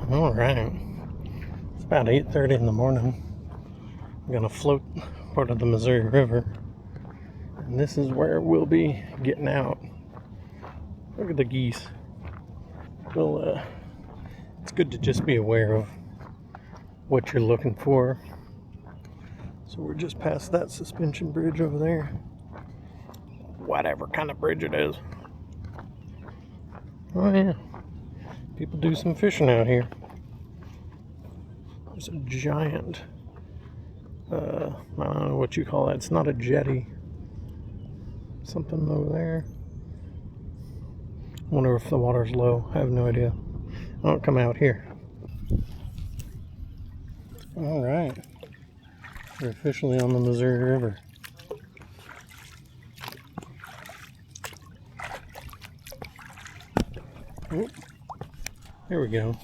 All right, it's about 8:30 in the morning. I'm gonna float part of the Missouri River, and this is where we'll be getting out. Look at the geese. Well, it's good to just be aware of what you're looking for. So we're just past that suspension bridge over there. Whatever kind of bridge it is. Oh yeah, people do some fishing out here. There's a giant, I don't know what you call that. It's not a jetty. Something over there. I wonder if the water's low. I have no idea. I don't come out here. All right, we're officially on the Missouri River. Oh, there we go.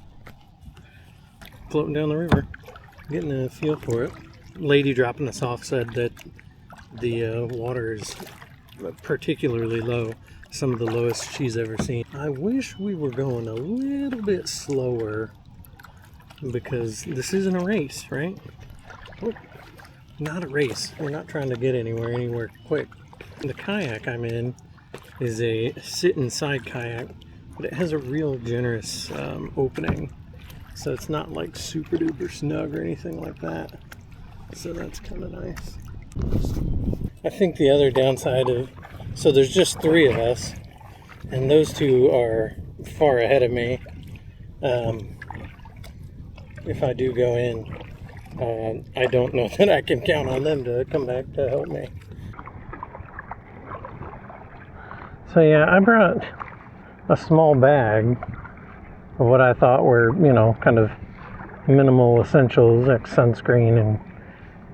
Floating down the river, getting a feel for it. Lady dropping us off said that the water is particularly low, some of the lowest she's ever seen. I wish we were going a little bit slower because this isn't a race, right? Oh, not a race. We're not trying to get anywhere quick. The kayak I'm in is a sit-inside kayak, but it has a real generous opening, so it's not like super duper snug or anything like that, so that's kind of nice. I think the other downside of, so there's just 3 of us, and those 2 are far ahead of me. If I do go in, I don't know that I can count on them to come back to help me. So yeah, I brought a small bag of what I thought were, kind of minimal essentials, like sunscreen and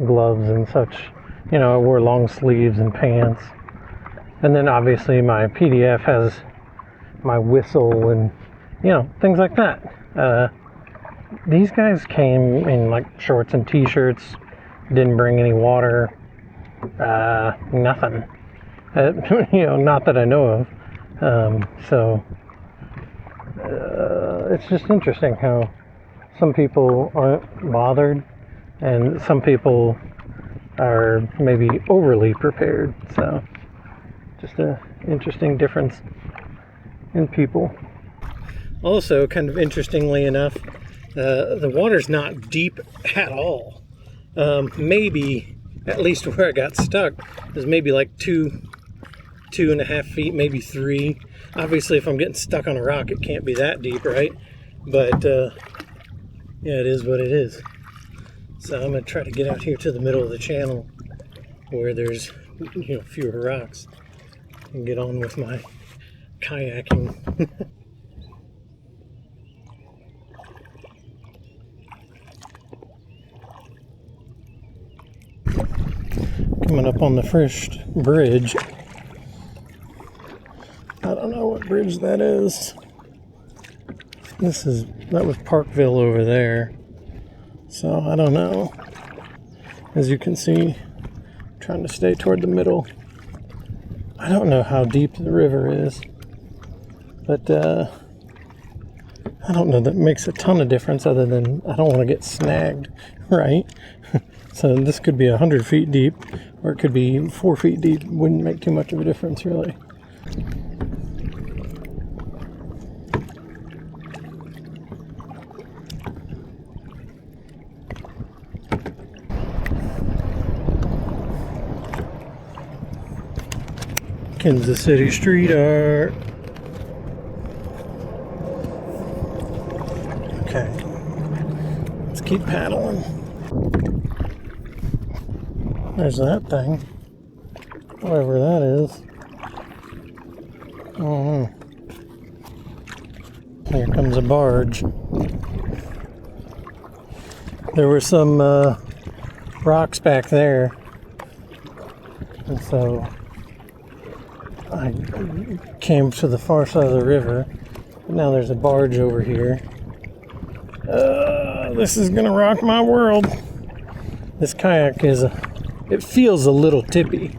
gloves and such. I wore long sleeves and pants. And then obviously my PDF has my whistle and, things like that. These guys came in like shorts and t-shirts, didn't bring any water, nothing. Not that I know of. So it's just interesting how some people aren't bothered and some people are maybe overly prepared. So just an interesting difference in people. Also, kind of interestingly enough, the water's not deep at all. Maybe, at least where I got stuck, is maybe like 2.5 feet, maybe 3. Obviously, if I'm getting stuck on a rock, it can't be that deep, right? But, yeah, it is what it is. So I'm going to try to get out here to the middle of the channel where there's, fewer rocks and get on with my kayaking. Coming up on the first bridge. I don't know what bridge that is. That was Parkville over there. So I don't know. As you can see, I'm trying to stay toward the middle. I don't know how deep the river is, but I don't know that makes a ton of difference other than I don't want to get snagged, right? So this could be 100 feet deep, or it could be 4 feet deep. Wouldn't make too much of a difference, really. Kansas City street art. Okay, let's keep paddling. There's that thing, whatever that is. Oh, here comes a barge. There were some rocks back there, and so I came to the far side of the river. But now there's a barge over here. This is gonna rock my world. This kayak it feels a little tippy,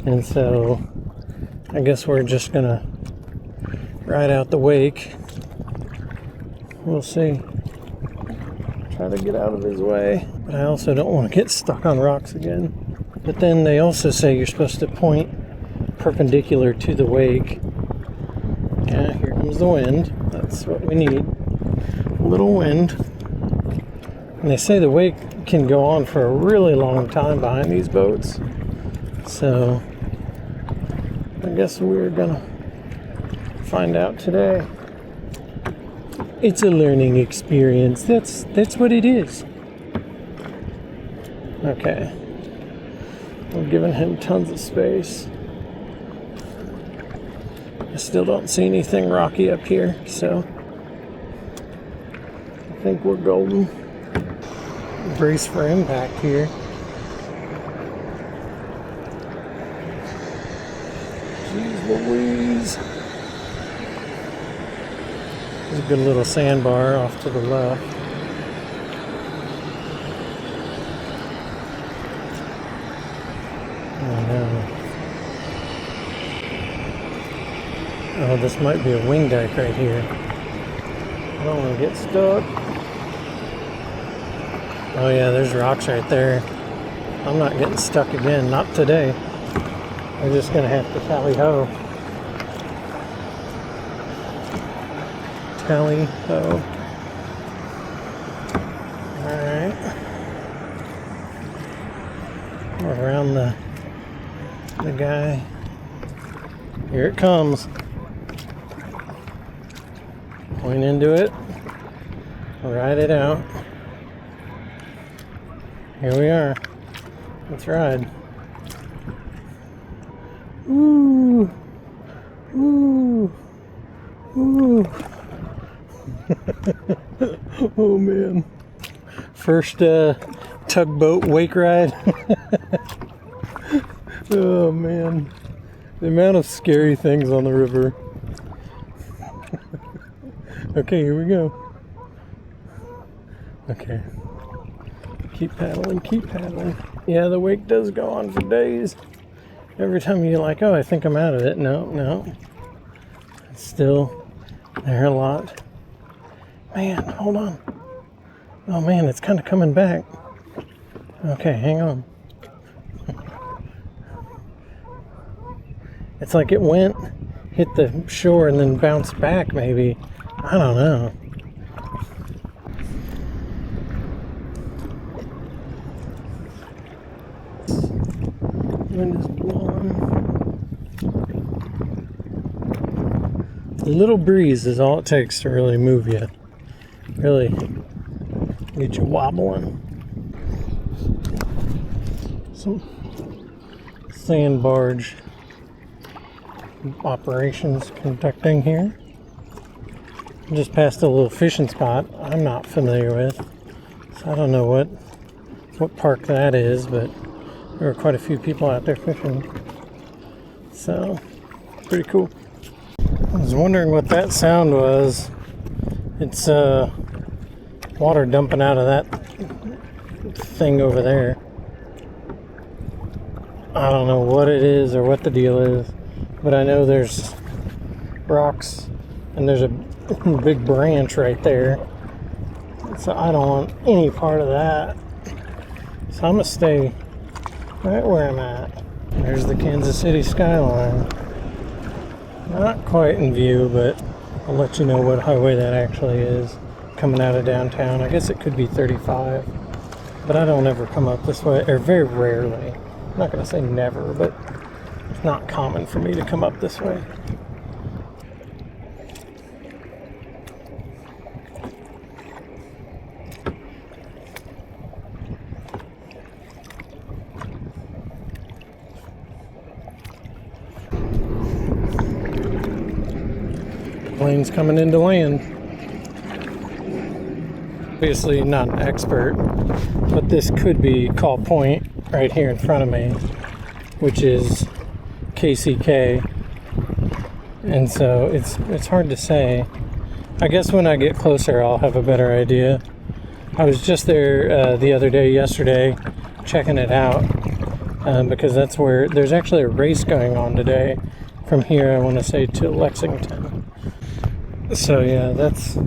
and so I guess we're just gonna ride out the wake. We'll see. Try to get out of his way. But I also don't want to get stuck on rocks again. But then they also say you're supposed to point perpendicular to the wake. Yeah, here comes the wind. That's what we need. A little wind. And they say the wake can go on for a really long time behind these boats. So I guess we're gonna find out today. It's a learning experience. That's what it is. Okay. I'm giving him tons of space. I still don't see anything rocky up here, so I think we're golden. Brace for impact here. Jeez Louise. There's a good little sandbar off to the left. Oh no. Oh, this might be a wing dike right here. I don't want to get stuck. Oh yeah, there's rocks right there. I'm not getting stuck again, not today. I'm just gonna have to tally-ho. Tally-ho. Alright. Around the guy. Here it comes. Point into it. Ride it out. Here we are. Let's ride. Ooh. Ooh. Ooh. Oh man. First tugboat wake ride. Oh man. The amount of scary things on the river. Okay, here we go. Okay. Keep paddling, keep paddling. Yeah, the wake does go on for days. Every time you're like, oh, I think I'm out of it. No. It's still there a lot. Man, hold on. Oh man, it's kind of coming back. Okay, hang on. It's like it went, hit the shore, and then bounced back, maybe. I don't know. Wind is blowing. A little breeze is all it takes to really move you. Really get you wobbling. Some sand barge operations conducting here. Just past a little fishing spot I'm not familiar with. So I don't know what park that is, but there are quite a few people out there fishing. So, pretty cool. I was wondering what that sound was. It's water dumping out of that thing over there. I don't know what it is or what the deal is, but I know there's rocks and there's a big branch right there. So I don't want any part of that. So I'm gonna stay right where I'm at. There's the Kansas City skyline. Not quite in view, but I'll let you know what highway that actually is coming out of downtown. I guess it could be 35, but I don't ever come up this way, or very rarely. I'm not gonna say never, but it's not common for me to come up this way. Plane's coming into land. Obviously not an expert, but this could be Kaw Point right here in front of me, which is KC and so it's hard to say. I guess when I get closer I'll have a better idea. I was just there the other day, yesterday, checking it out because that's where there's actually a race going on today from here, I want to say, to Lexington. So yeah, that's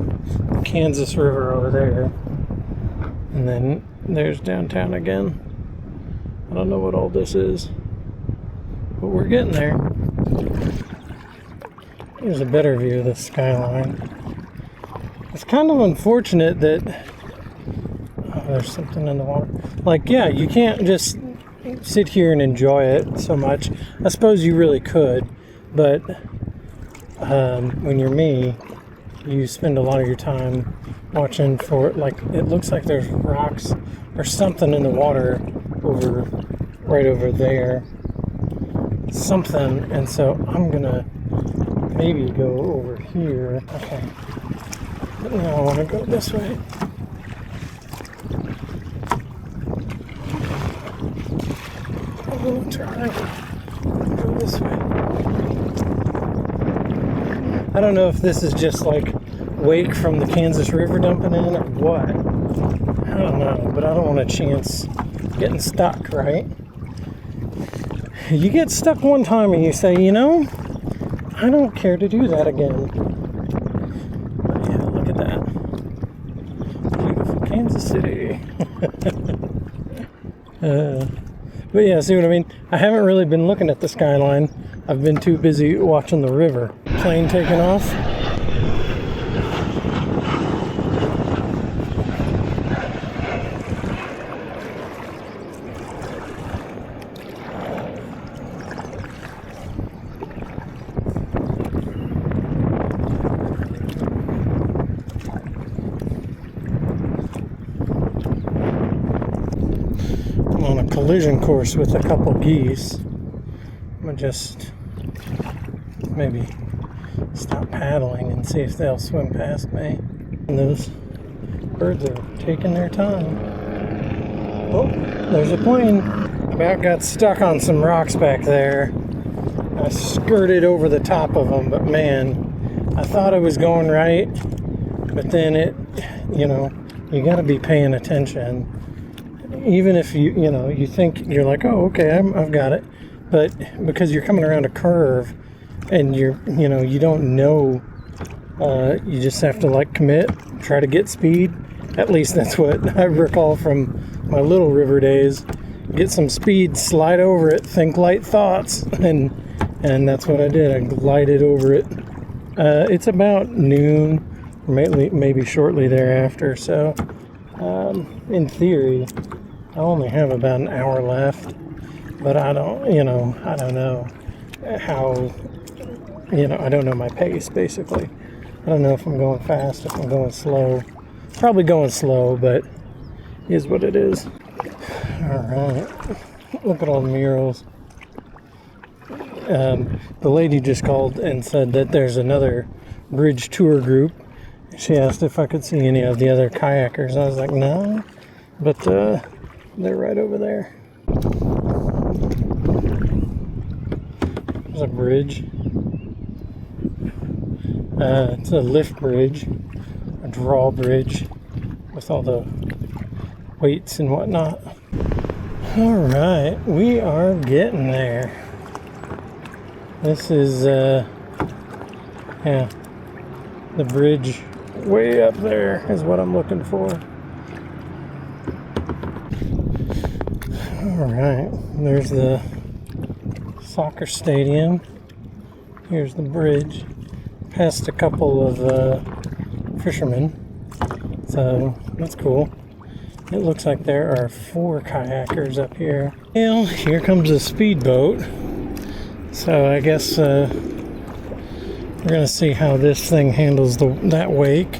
Kansas River over there. And then there's downtown again. I don't know what all this is, but we're getting there. Here's a better view of the skyline. It's kind of unfortunate that there's something in the water. Like, yeah, you can't just sit here and enjoy it so much. I suppose you really could, but when you're me, you spend a lot of your time watching for, like, it looks like there's rocks or something in the water right over there. Something, and so I'm gonna maybe go over here. Okay. But now I want to go this way. I'm gonna try go this way. I don't know if this is just like wake from the Kansas River dumping in or what. I don't know, but I don't want to chance getting stuck, right? You get stuck one time and you say, you know, I don't care to do that again. But yeah, look at that. Beautiful Kansas City. But yeah, see what I mean? I haven't really been looking at the skyline. I've been too busy watching the river. Plane taking off. I'm on a collision course with a couple geese. I'm gonna just maybe stop paddling and see if they'll swim past me. And those birds are taking their time. Oh, there's a plane. About got stuck on some rocks back there. I skirted over the top of them, but man, I thought I was going right, but then it, you know, you gotta be paying attention. Even if you think you're like, oh, okay, I've got it, but because you're coming around a curve and you don't know, you just have to like commit, try to get speed. At least that's what I recall from my little river days. Get some speed, slide over it, think light thoughts, and that's what I did. I glided over it. It's about noon, or maybe shortly thereafter. So, in theory, I only have about an hour left, but I don't know how, I don't know my pace, basically. I don't know if I'm going fast, if I'm going slow. Probably going slow, but it is what it is. All right, look at all the murals. The lady just called and said that there's another bridge tour group. She asked if I could see any of the other kayakers. I was like, no, but they're right over there. There's a bridge. It's a lift bridge, a drawbridge with all the weights and whatnot. All right, we are getting there. This is, yeah, the bridge way up there is what I'm looking for. All right, there's the soccer stadium. Here's the bridge. Past a couple of fishermen, so that's cool. It looks like there are 4 kayakers up here. Well, here comes a speedboat. So I guess we're gonna see how this thing handles that wake.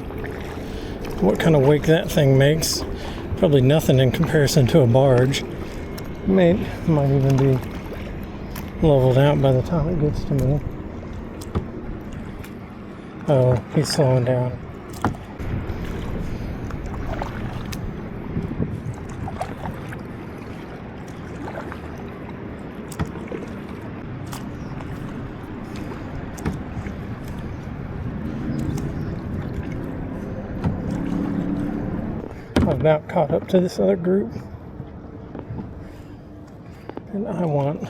What kind of wake that thing makes. Probably nothing in comparison to a barge. Might even be leveled out by the time it gets to me. Oh, he's slowing down. I've about caught up to this other group, and I want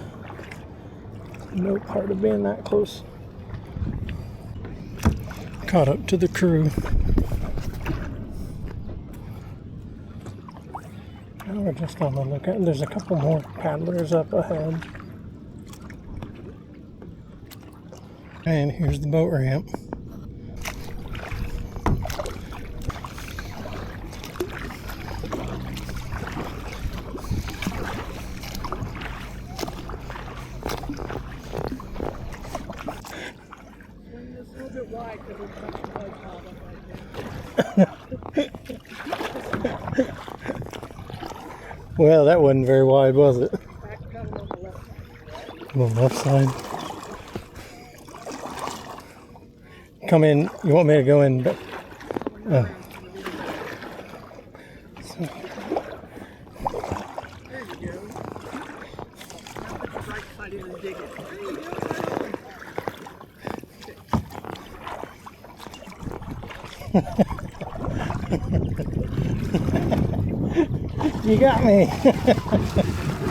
no part of being that close. Caught up to the crew. Now we're just on the lookout. There's a couple more paddlers up ahead. And here's the boat ramp. It's a little bit wide because it's got some light pop up right there. Well, that wasn't very wide, was it? Back coming on the left side. On the left side. Come in. You want me to go in? Oh. So. There you go. Put the right side in and dig it. There you go. You got me.